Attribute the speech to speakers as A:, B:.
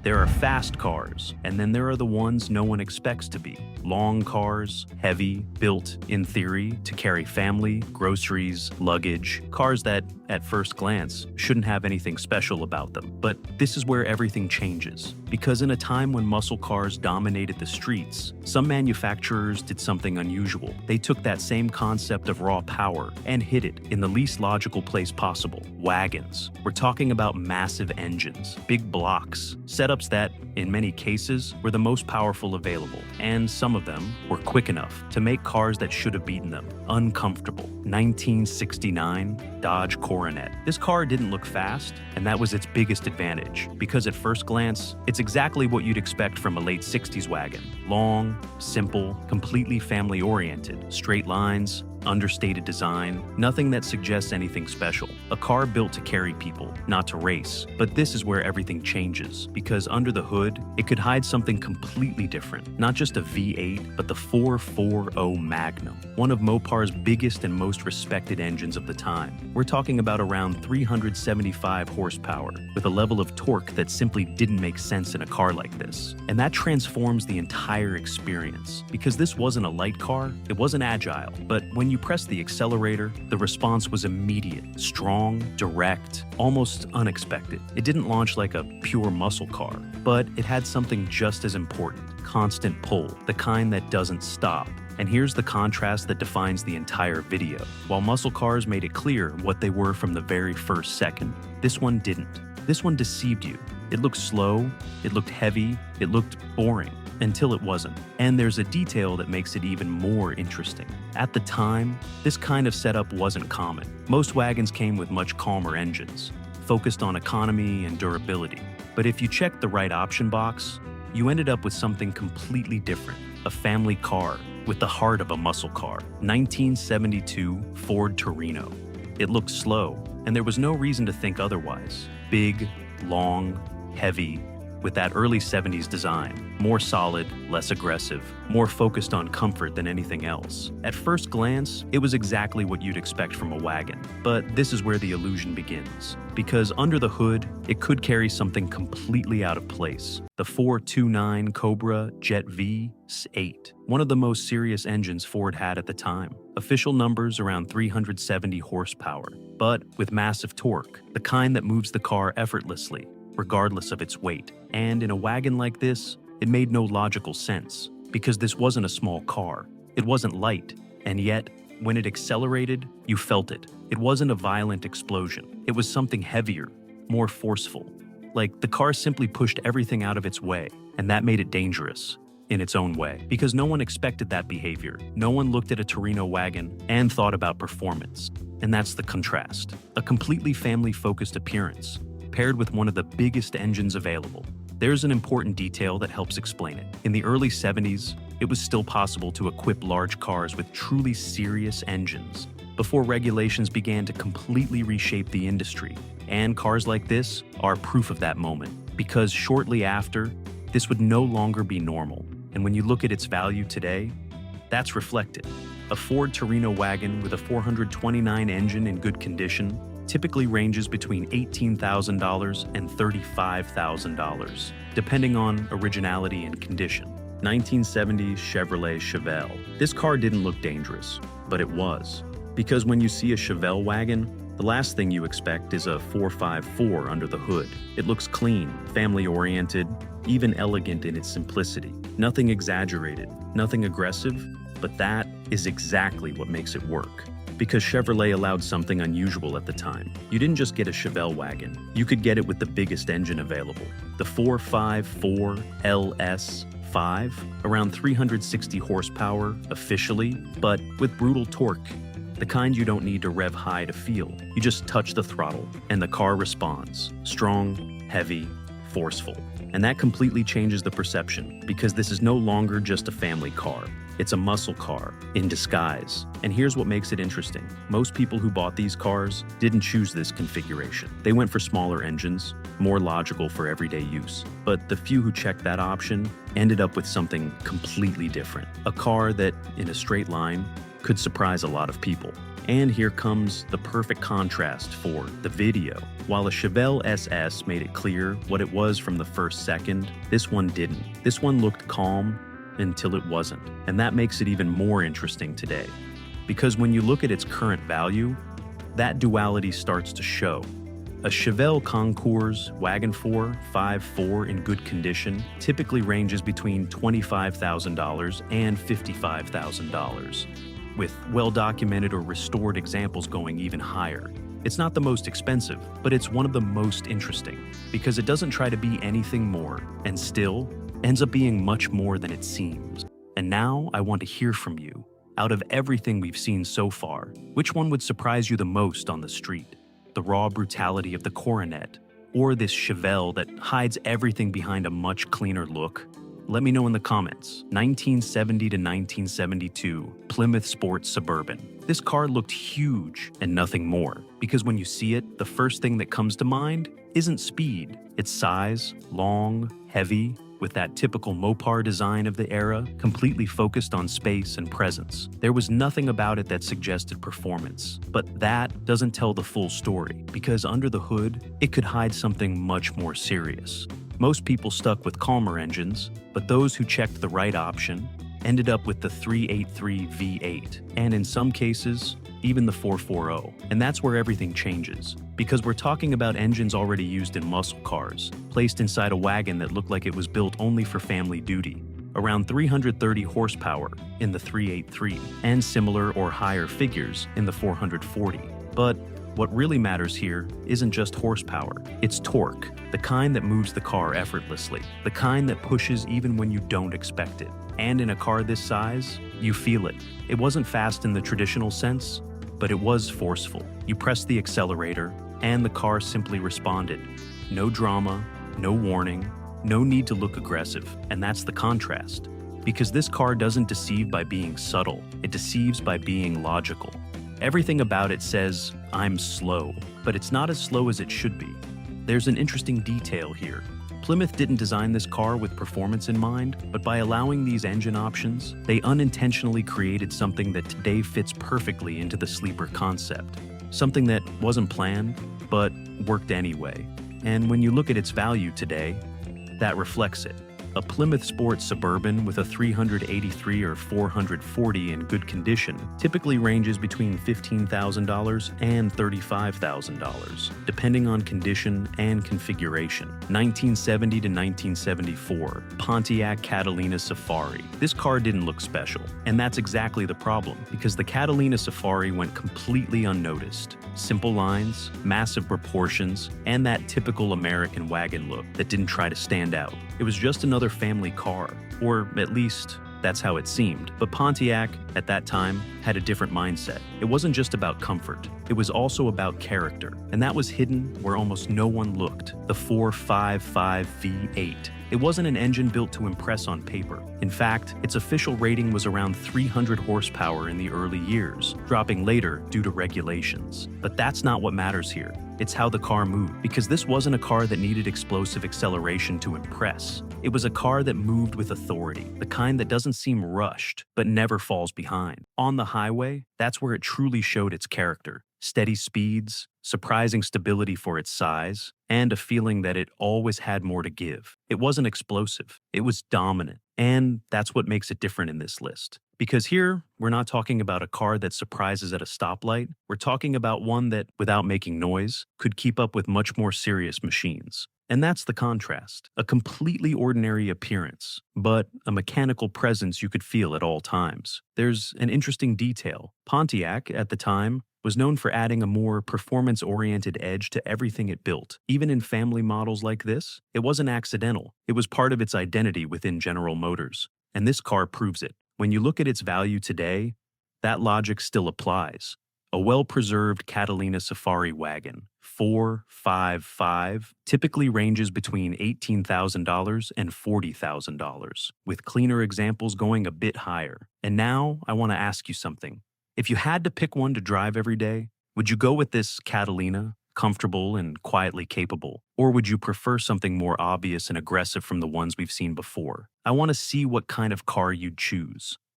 A: There are fast cars, and then there are the ones no one expects to be. Long cars, heavy, built, in theory, to carry family, groceries, luggage. Cars that, at first glance, shouldn't have anything special about them. But this is where everything changes. Because in a time when muscle cars dominated the streets, some manufacturers did something unusual. They took that same concept of raw power and hid it in the least logical place possible: wagons. We're talking about massive engines, big blocks, setups that, in many cases, were the most powerful available. And some of them were quick enough to make cars that should have beaten them uncomfortable. 1969 Dodge Coronet. This car didn't look fast, and that was its biggest advantage, because at first glance, it's exactly what you'd expect from a late 60s wagon. Long, simple, completely family-oriented, straight lines, understated design, nothing that suggests anything special. A car built to carry people, not to race. But this is where everything changes, because under the hood, it could hide something completely different. Not just a V8, but the 440 Magnum, one of Mopar's biggest and most respected engines of the time. We're talking about around 375 horsepower, with a level of torque that simply didn't make sense in a car like this. And that transforms the entire experience, because this wasn't a light car, it wasn't agile, but when you pressed the accelerator, the response was immediate, strong, direct, almost unexpected. It didn't launch like a pure muscle car, but it had something just as important: constant pull, the kind that doesn't stop. And here's the contrast that defines the entire video. While muscle cars made it clear what they were from the very first second, this one didn't. This one deceived you. It looked slow, it looked heavy, it looked boring. Until it wasn't. And there's a detail that makes it even more interesting. At the time, this kind of setup wasn't common. Most wagons came with much calmer engines, focused on economy and durability. But if you checked the right option box, you ended up with something completely different: a family car with the heart of a muscle car. 1972 Ford Torino. It looked slow, and there was no reason to think otherwise. Big, long, heavy, with that early 70s design, more solid, less aggressive, more focused on comfort than anything else. At first glance, it was exactly what you'd expect from a wagon. But this is where the illusion begins, because under the hood, it could carry something completely out of place. The 429 Cobra Jet V8, one of the most serious engines Ford had at the time. Official numbers around 370 horsepower, but with massive torque, the kind that moves the car effortlessly, regardless of its weight. And in a wagon like this, it made no logical sense, because this wasn't a small car. It wasn't light, and yet, when it accelerated, you felt it. It wasn't a violent explosion. It was something heavier, more forceful. Like the car simply pushed everything out of its way, and that made it dangerous in its own way, because no one expected that behavior. No one looked at a Torino wagon and thought about performance. And that's the contrast. A completely family-focused appearance, paired with one of the biggest engines available. There's an important detail that helps explain it. In the early 70s, it was still possible to equip large cars with truly serious engines, before regulations began to completely reshape the industry. And cars like this are proof of that moment, because shortly after, this would no longer be normal. And when you look at its value today, that's reflected. A Ford Torino wagon with a 429 engine in good condition typically ranges between $18,000 and $35,000, depending on originality and condition. 1970s Chevrolet Chevelle. This car didn't look dangerous, but it was. Because when you see a Chevelle wagon, the last thing you expect is a 454 under the hood. It looks clean, family-oriented, even elegant in its simplicity. Nothing exaggerated, nothing aggressive, but that is exactly what makes it work. Because Chevrolet allowed something unusual at the time. You didn't just get a Chevelle wagon, you could get it with the biggest engine available. The 454 LS5, around 360 horsepower officially, but with brutal torque. The kind you don't need to rev high to feel. You just touch the throttle, and the car responds. Strong, heavy, forceful. And that completely changes the perception, because this is no longer just a family car. It's a muscle car in disguise. And here's what makes it interesting. Most people who bought these cars didn't choose this configuration. They went for smaller engines, more logical for everyday use. But the few who checked that option ended up with something completely different. A car that, in a straight line, could surprise a lot of people. And here comes the perfect contrast for the video. While a Chevelle SS made it clear what it was from the first second, this one didn't. This one looked calm until it wasn't. And that makes it even more interesting today. Because when you look at its current value, that duality starts to show. A Chevelle Concours Wagon 4 5.4 in good condition typically ranges between $25,000 and $55,000, with well-documented or restored examples going even higher. It's not the most expensive, but it's one of the most interesting, because it doesn't try to be anything more, and still ends up being much more than it seems. And now I want to hear from you. Out of everything we've seen so far, which one would surprise you the most on the street? The raw brutality of the Coronet, or this Chevelle that hides everything behind a much cleaner look? Let me know in the comments. 1970 to 1972 Plymouth Suburban. This car looked huge and nothing more, because when you see it, the first thing that comes to mind isn't speed. It's size, long, heavy, with that typical Mopar design of the era, completely focused on space and presence. There was nothing about it that suggested performance, but that doesn't tell the full story, because under the hood, it could hide something much more serious. Most people stuck with calmer engines, but those who checked the right option ended up with the 383 V8, and in some cases, even the 440. And that's where everything changes, because we're talking about engines already used in muscle cars, placed inside a wagon that looked like it was built only for family duty. Around 330 horsepower in the 383, and similar or higher figures in the 440. But what really matters here isn't just horsepower, it's torque, the kind that moves the car effortlessly, the kind that pushes even when you don't expect it. And in a car this size, you feel it. It wasn't fast in the traditional sense, but it was forceful. You pressed the accelerator, and the car simply responded. No drama, no warning, no need to look aggressive. And that's the contrast. Because this car doesn't deceive by being subtle, it deceives by being logical. Everything about it says, I'm slow, but it's not as slow as it should be. There's an interesting detail here. Plymouth didn't design this car with performance in mind, but by allowing these engine options, they unintentionally created something that today fits perfectly into the sleeper concept. Something that wasn't planned, but worked anyway. And when you look at its value today, that reflects it. A Plymouth Suburban with a 383 or 440 in good condition typically ranges between $15,000 and $35,000, depending on condition and configuration. 1970 to 1974 Pontiac Catalina Safari. This car didn't look special, and that's exactly the problem, because the Catalina Safari went completely unnoticed. Simple lines, massive proportions, and that typical American wagon look that didn't try to stand out. It was just another family car, or at least that's how it seemed. But Pontiac, at that time, had a different mindset. It wasn't just about comfort, it was also about character, and that was hidden where almost no one looked. The 455 V8. It wasn't an engine built to impress on paper. In fact, its official rating was around 300 horsepower in the early years, dropping later due to regulations. But that's not what matters here. It's how the car moved, because this wasn't a car that needed explosive acceleration to impress. It was a car that moved with authority, the kind that doesn't seem rushed, but never falls behind. On the highway, that's where it truly showed its character. Steady speeds, surprising stability for its size, and a feeling that it always had more to give. It wasn't explosive, it was dominant. And that's what makes it different in this list. Because here, we're not talking about a car that surprises at a stoplight. We're talking about one that, without making noise, could keep up with much more serious machines. And that's the contrast. A completely ordinary appearance, but a mechanical presence you could feel at all times. There's an interesting detail. Pontiac, at the time, was known for adding a more performance-oriented edge to everything it built. Even in family models like this, it wasn't accidental. It was part of its identity within General Motors. And this car proves it. When you look at its value today, that logic still applies. A well-preserved Catalina Safari wagon, 455, typically ranges between $18,000 and $40,000, with cleaner examples going a bit higher. And now, I want to ask you something. If you had to pick one to drive every day, would you go with this Catalina, comfortable and quietly capable? Or would you prefer something more obvious and aggressive from the ones we've seen before? I want to see what kind of car you'd choose.